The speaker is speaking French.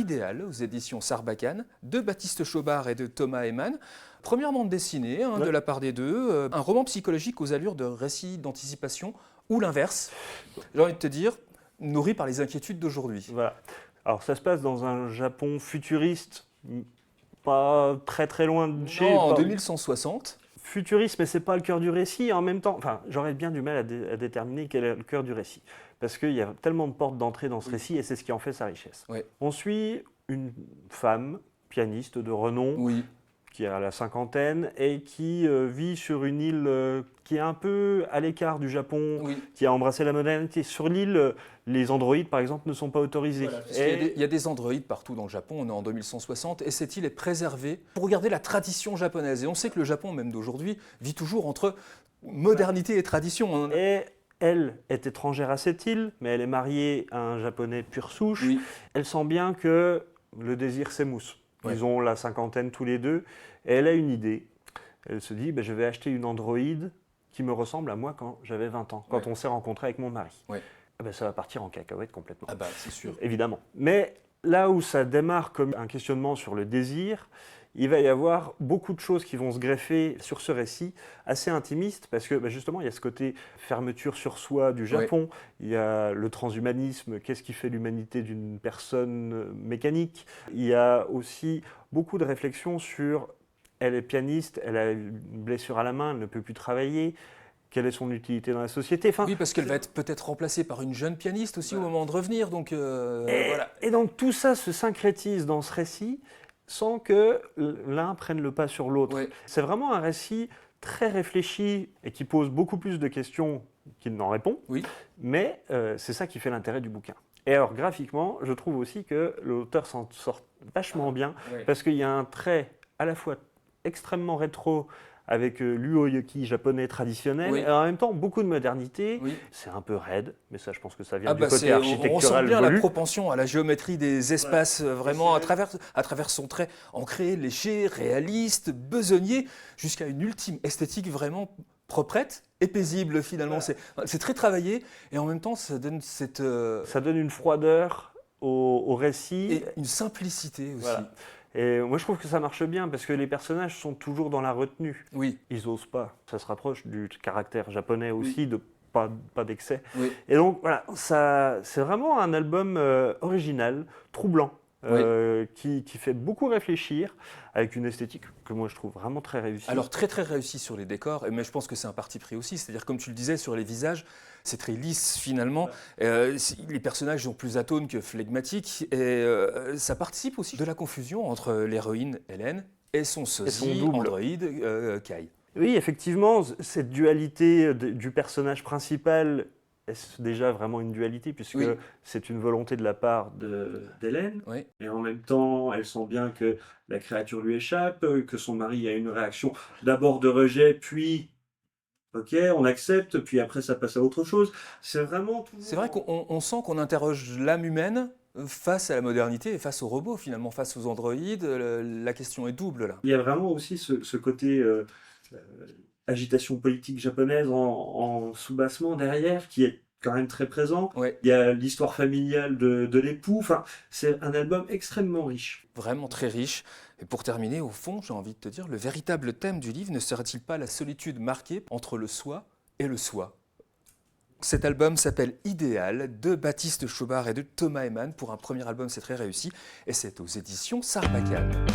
Idéal aux éditions Sarbacane, de Baptiste Chaubard et de Thomas Eman. Première bande dessinée de la part des deux, un roman psychologique aux allures de récit d'anticipation ou l'inverse. J'ai envie de te dire, nourri par les inquiétudes d'aujourd'hui. Voilà. Alors ça se passe dans un Japon futuriste, pas très très loin de chez... Non, en 2160. Futuriste, mais c'est pas le cœur du récit. En même temps, enfin, j'aurais bien du mal à déterminer quel est le cœur du récit. Parce qu'il y a tellement de portes d'entrée dans ce récit et c'est ce qui en fait sa richesse. Oui. On suit une femme, pianiste de renom, Oui. qui a la cinquantaine et qui vit sur une île qui est un peu à l'écart du Japon, Oui. qui a embrassé la modernité. Sur l'île, les androïdes, par exemple, ne sont pas autorisés. Voilà, il y a des androïdes partout dans le Japon, on est en 2160, et cette île est préservée pour garder la tradition japonaise. Et on sait que le Japon, même d'aujourd'hui, vit toujours entre modernité et tradition. Et elle est étrangère à cette île, mais elle est mariée à un Japonais pure souche. Oui. Elle sent bien que le désir s'émousse. Ouais. Ils ont la cinquantaine tous les deux, et elle a une idée. Elle se dit, je vais acheter une androïde qui me ressemble à moi quand j'avais 20 ans, quand on s'est rencontré avec mon mari. Ouais. Ça va partir en cacahuète complètement. Ah bah, c'est sûr. Évidemment. Mais là où ça démarre comme un questionnement sur le désir, il va y avoir beaucoup de choses qui vont se greffer sur ce récit, assez intimiste, parce que justement, il y a ce côté fermeture sur soi du Japon, il y a le transhumanisme, qu'est-ce qui fait l'humanité d'une personne mécanique. Il y a aussi beaucoup de réflexions sur, elle est pianiste, elle a une blessure à la main, elle ne peut plus travailler. Quelle est son utilité dans la société? Oui, parce qu'elle va être peut-être remplacée par une jeune pianiste aussi au moment de revenir. Donc, voilà. Et donc tout ça se syncrétise dans ce récit sans que l'un prenne le pas sur l'autre. Ouais. C'est vraiment un récit très réfléchi et qui pose beaucoup plus de questions qu'il n'en répond. Oui. Mais c'est ça qui fait l'intérêt du bouquin. Et alors graphiquement, je trouve aussi que l'auteur s'en sort vachement bien parce qu'il y a un trait à la fois extrêmement rétro avec l'uoyoki japonais traditionnel, et en même temps beaucoup de modernité. Oui. C'est un peu raide, mais ça je pense que ça vient du côté architectural. On ressent bien la propension à la géométrie des espaces, vraiment à travers son trait ancré, léché, réaliste, besogné, jusqu'à une ultime esthétique vraiment proprette et paisible finalement. C'est très travaillé et en même temps ça donne cette... Ça donne une froideur au récit. Et une simplicité aussi. Voilà. Et moi, je trouve que ça marche bien parce que les personnages sont toujours dans la retenue. Oui. Ils n'osent pas. Ça se rapproche du caractère japonais aussi, de pas d'excès. Oui. Et donc, voilà, c'est vraiment un album original, troublant, qui fait beaucoup réfléchir, avec une esthétique que moi, je trouve vraiment très réussie. Alors, très, très réussie sur les décors, mais je pense que c'est un parti pris aussi. C'est-à-dire, comme tu le disais, sur les visages, c'est très lisse finalement. Les personnages sont plus atones que flegmatiques et ça participe aussi de la confusion entre l'héroïne Hélène et son sosie androïde Kai. Oui, effectivement, cette dualité du personnage principal est déjà vraiment une dualité puisque c'est une volonté de la part d'Hélène et en même temps elle sent bien que la créature lui échappe, que son mari a une réaction d'abord de rejet puis ok, on accepte, puis après ça passe à autre chose. C'est vraiment tout. C'est vrai qu'on sent qu'on interroge l'âme humaine face à la modernité et face aux robots, finalement, face aux androïdes. La question est double, là. Il y a vraiment aussi ce côté agitation politique japonaise en sous-bassement derrière, qui est quand même très présent. Il y a l'histoire familiale de l'époux. Enfin, c'est un album extrêmement riche. Vraiment très riche. Et pour terminer, au fond, j'ai envie de te dire, le véritable thème du livre ne serait-il pas la solitude marquée entre le soi et le soi? Cet album s'appelle Idéal, de Baptiste Chaubard et de Thomas Eman. Pour un premier album, c'est très réussi. Et c'est aux éditions Sarbacane.